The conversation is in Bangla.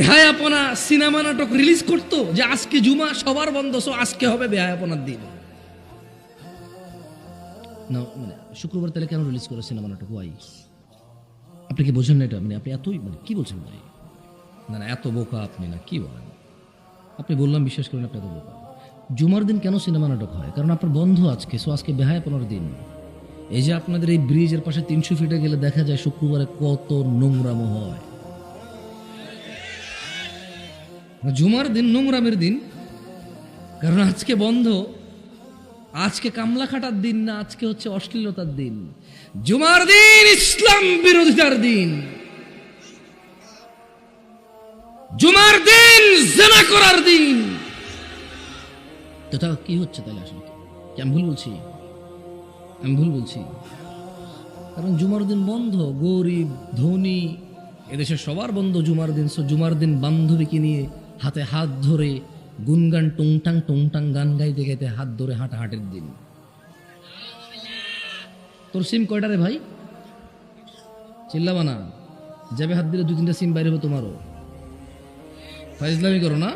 বেহায়াপনা সিনেমা নাটক রিলিজ করতো যে আজকে জুমা সবার বন্ধ, সো আজকে হবে বেহায়াপনার দিন। না মানে শুক্রবার তাহলে কেন রিলিজ করে সিনেমা নাটক? ওয়াই? আপনি কি বোঝেন না এটা? মানে আপনি এতই মানে কি বলছেন ভাই? না না, এত বোকা আপনি না, কি বলেন আপনি? বললাম বিশ্বাস করেন আপনি এত বোকা। জুমার দিন কেন সিনেমা নাটক হয়? কারণ আপনার বন্ধ আজকে, সো আজকে বেহায়াপনার দিন। এই যে আপনাদের এই ব্রিজের পাশে 300 ফিটে গেলে দেখা যায় শুক্রবারে কত নোংরামো হয়। জুমার দিন নোংরামের দিন, কারণ আজকে বন্ধ। আজকে কামলা খাটার দিন না, আজকে হচ্ছে অশ্লীলতার দিন। জুমার দিন ইসলাম বিরোধিতার দিন। জুমার দিন জিনা করার দিন। তো তা কি হচ্ছে তাহলে? আসলে কি আমি ভুল বলছি? আমি ভুল বলছি? কারণ জুমার দিন বন্ধ, গরিব ধনী এদেশে সবার বন্ধ জুমার দিন। সো জুমার দিন বান্ধবীকে নিয়ে হাতে হাত ধরে গুনগান টুংটাং গান গাইতে গাইতে হাত ধরে হাঁটাহাঁটির দিন। তোর সিম কয়টা রে ভাই? চিল্লাবা না, যাবে হাত দিলে 2-3টা সিম বাইরে হবে তোমারও। ফাইজলামি করো না।